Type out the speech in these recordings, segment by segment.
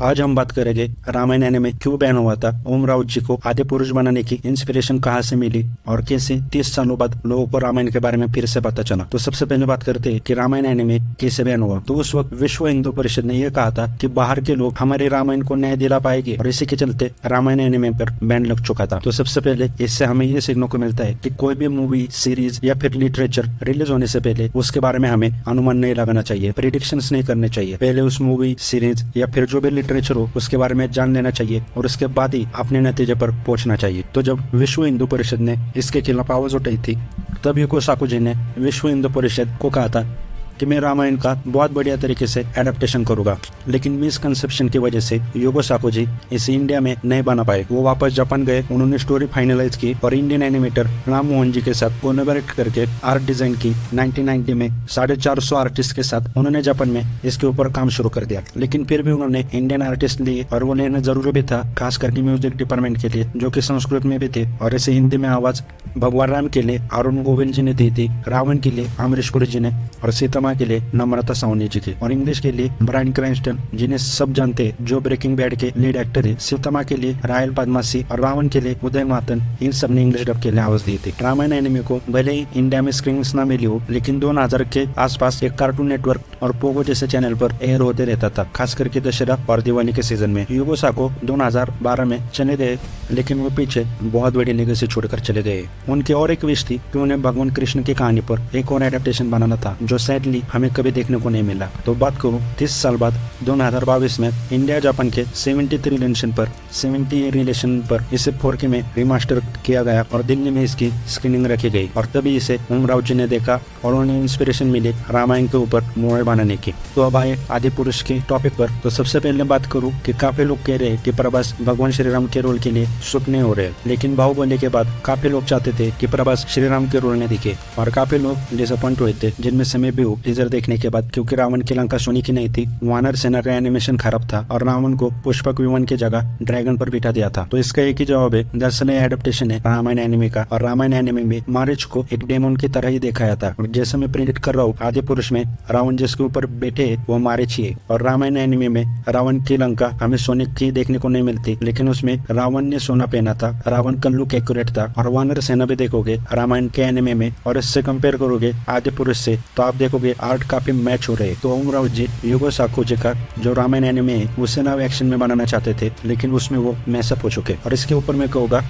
आज हम बात करेंगे रामायण एनिमे क्यों बैन हुआ था, ओम राउत जी को आदि पुरुष बनाने की इंस्पिरेशन कहाँ से मिली और कैसे 30 सालों बाद लोगों को रामायण के बारे में फिर से पता चला। तो सबसे पहले बात करते हैं कि रामायण एनिमे कैसे बैन हुआ। तो उस वक्त विश्व हिंदू परिषद ने यह कहा था कि बाहर के लोग हमारे रामायण को न्याय दिला पाएंगे और इसी के चलते रामायण एनिमे पर बैन लग चुका था। तो सबसे पहले इससे हमें यह सीखने को मिलता है कि कोई भी मूवी, सीरीज या फिर लिटरेचर रिलीज होने से पहले उसके बारे में हमें अनुमान नहीं लगाना चाहिए, प्रेडिक्शंस नहीं करने चाहिए। पहले उस मूवी, सीरीज या फिर जो भी लिटरेचर हो उसके बारे में जान लेना चाहिए और उसके बाद ही अपने नतीजे पर पहुंचना चाहिए। तो जब विश्व हिंदू परिषद ने इसके खिलाफ आवाज उठाई थी तब युगो साको जी ने विश्व हिंदू परिषद को कहा था कि मैं रामायण का बहुत बढ़िया तरीके से एडेप्टेशन करूंगा, लेकिन मिसकंसेप्शन की वजह से युगो साको जी इसे इंडिया में नहीं बना पाए। वो वापस जापान गए, उन्होंने स्टोरी फाइनलाइज की और इंडियन एनिमेटर राम मोहन जी के साथ कोलैबोरेट करके आर्ट डिजाइन की। 1990 में 450 आर्टिस्ट के साथ उन्होंने जापान में इसके ऊपर काम शुरू कर दिया, लेकिन फिर भी उन्होंने इंडियन आर्टिस्ट लिए और वो लेना जरूरी भी था, खास करके म्यूजिक डिपार्टमेंट के लिए जो कि संस्कृत में भी थे। और इसे हिंदी में आवाज भगवान राम के लिए अरुण गोविंद जी ने दी थी, रावण के लिए अमरीश पुरी जी ने और सीता के लिए नम्रता साहनी जी की, और इंग्लिश के लिए ब्रायन क्रैंस्टन जिन्हें सब जानते हैं जो ब्रेकिंग बैड के लीड एक्टर है। सीता के लिए रायल पद्मासी और रावण के लिए उदय मातन, इन सब ने इंग्लिश डब के लिए आवाज दी थी। रामायण एनिमे को भले ही इंडिया में स्क्रीन न मिली हो, लेकिन 2000 के आसपास एक कार्टून नेटवर्क और पोगो जैसे चैनल पर एयर होते रहता था, खास करके दशहरा और दिवाली के सीजन में। युगो साको 2012 में चले गए, लेकिन वो पीछे बहुत बड़ी लेगेसी छोड़कर चले गए। उनकी और एक विश थी कि उन्हें भगवान कृष्ण की कहानी पर एक और एडेप्टेशन बनाना था, जो सैडली हमें कभी देखने को नहीं मिला। तो बात करूं 30 साल बाद 2022 में इंडिया जापान के 70 रिलेशन पर इसे 4K में रिमास्टर किया गया और दिल्ली में इसकी स्क्रीनिंग रखी गई, और तभी इसे ओम राउत जी ने देखा और उन्हें इंस्पिरेशन मिली रामायण के ऊपर मूवी बनाने की। तो अब आए आदि पुरुष के टॉपिक पर। तो सबसे पहले बात करूं कि काफी लोग कह रहे हैं कि प्रभास भगवान श्री राम के रोल के लिए सुपने हो रहे, लेकिन बाहुबली के बाद काफी लोग चाहते थे कि प्रभास श्री राम के रोल में दिखे और काफी लोग डिसअपॉइंट हुए थे, जिनमें से मैं भी हूं टीजर देखने के बाद, क्योंकि रावण की लंका सोनी की नहीं थी। वानर सेना का एनिमेशन खराब था और रावण को पुष्पक विमान की जगह ड्रैगन पर बिठा दिया था। तो इसका एक ही जवाब है, दरअसल एडेप्टेशन है रामायण एनिमे का, और रामायण एनिमे में मारिच को एक डेमन की तरह ही दिखाया था। और जैसे मैं प्रिडिक्ट कर रहा हूँ, आदि पुरुष में रावण जिसके ऊपर बैठे वो मारिच ही है, और रामायण एनिमे में रावण की लंका हमें सोने की देखने को नहीं मिलती, लेकिन उसमें रावण ने सोना पहना था, रावण का लुक एक्यूरेट था। और वानर सेना भी देखोगे रामायण के एनिमे में और इससे कंपेयर करोगे आदि पुरुष से, तो आप देखोगे आर्ट काफी मैच हो रहे। तो ओम राउत जी युगो साको जी का जो रामायण एनिमे है उसे नाव एक्शन में बनाना चाहते थे, लेकिन उसमें वो मैसअप हो चुके। और इसके ऊपर मैं कहूँगा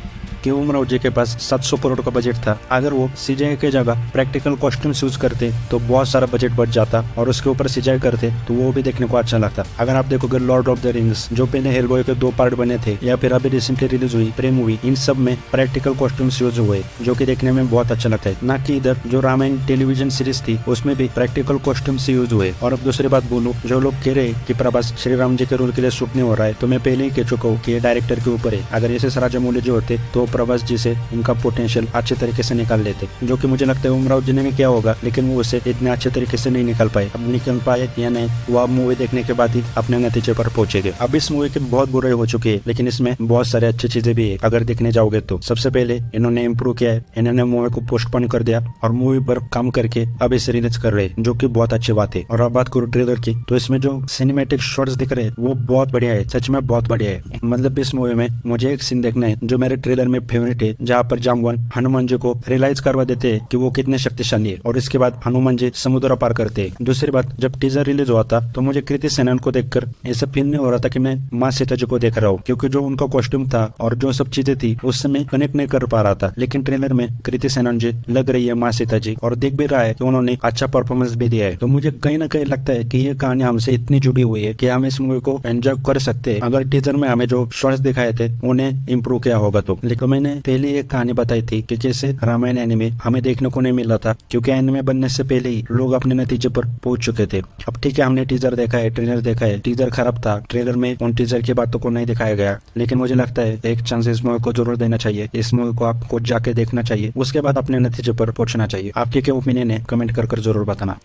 कि ओम राउत जी के पास 700 करोड़ का बजट था। अगर वो सीजीआई के जगह प्रैक्टिकल कॉस्ट्यूम्स यूज करते तो बहुत सारा बजट बच जाता, और उसके ऊपर सीजीआई करते तो वो भी देखने को अच्छा लगता। अगर आप देखोगे लॉर्ड ऑफ द रिंग्स, जो पहले हेलबॉय के 2 पार्ट बने थे, या फिर अभी रिसेंटली रिलीज हुई प्रे मूवी, इन सब में प्रैक्टिकल कॉस्ट्यूम्स यूज हुए, जो की देखने में बहुत अच्छा लगता है। ना कि इधर जो रामायण टेलीविजन सीरीज थी उसमें भी प्रैक्टिकल कॉस्ट्यूम्स यूज हुए। और अब दूसरी बात बोलूं, जो लोग कह रहे कि प्रभास श्री राम जी के रोल के लिए शूट नहीं हो रहा है, तो मैं पहले ही कह चुका हूँ कि ये डायरेक्टर के ऊपर है। अगर ऐसे राजामौली जी होते तो प्रभास जी से उनका पोटेंशियल अच्छे तरीके से निकाल लेते, जो कि मुझे लगता है ओम राउत जी ने भी किया होगा, लेकिन वो उसे इतने अच्छे तरीके से नहीं निकाल पाए। अब निकल पाए या नहीं, वो अब मूवी देखने के बाद ही अपने नतीजे पर पहुंचेंगे। अब इस मूवी के बहुत बुरे हो चुके हैं, लेकिन इसमें बहुत सारे अच्छी चीजें भी है अगर देखने जाओगे तो। सबसे पहले इन्होंने इम्प्रूव किया है, इन्होंने मूवी को पोस्टपोन कर दिया और मूवी पर काम करके अब इसे रिलीज कर रहे हैं, जो की बहुत अच्छी बात है। और अब बात करूँ ट्रेलर की, तो इसमें जो सिनेमैटिक शॉट्स दिख रहे हैं वो बहुत बढ़िया है, सच में बहुत बढ़िया है। मतलब इस मूवी में मुझे एक सीन देखना है जो मेरे ट्रेलर में फेवरेट है, जहाँ पर जामवन हनुमान जी को रियलाइज करवा देते हैं कि वो कितने शक्तिशाली है, और इसके बाद हनुमान जी समुद्र पार करते हैं। दूसरी बात, जब टीजर रिलीज हुआ था तो मुझे कृति सेनन को देखकर ऐसा फील नहीं हो रहा था कि मैं माँ सीता जी को देख रहा हूँ, क्योंकि जो उनका कॉस्ट्यूम था और जो सब चीजें थी उससे मैं कनेक्ट नहीं कर पा रहा था। लेकिन ट्रेलर में कृति सेनन जी लग रही है माँ सीता जी, और देख भी रहा है कि उन्होंने अच्छा परफॉर्मेंस भी दिया है। तो मुझे कहीं ना कहीं लगता है कि ये कहानी हमसे इतनी जुड़ी हुई है कि हम इस मूवी को एंजॉय कर सकते हैं अगर टीजर में हमें जो शॉट्स दिखाए थे उन्हें इम्प्रूव किया होगा तो। लेकिन मैंने पहले एक कहानी बताई थी कि जैसे रामायण एनिमे हमें देखने को नहीं मिला था, क्योंकि एनिमे बनने से पहले ही लोग अपने नतीजे पर पहुंच चुके थे। अब ठीक है, हमने टीजर देखा है, ट्रेलर देखा है, टीजर खराब था, ट्रेलर में उन टीजर की बातों को नहीं दिखाया गया, लेकिन मुझे लगता है एक चांस इस मूवी को जरूर देना चाहिए। इस मूवी को आपको जाके देखना चाहिए, उसके बाद अपने नतीजे पर पहुंचना चाहिए। आपके क्या ओपिनियन है, कमेंट कर जरूर बताना।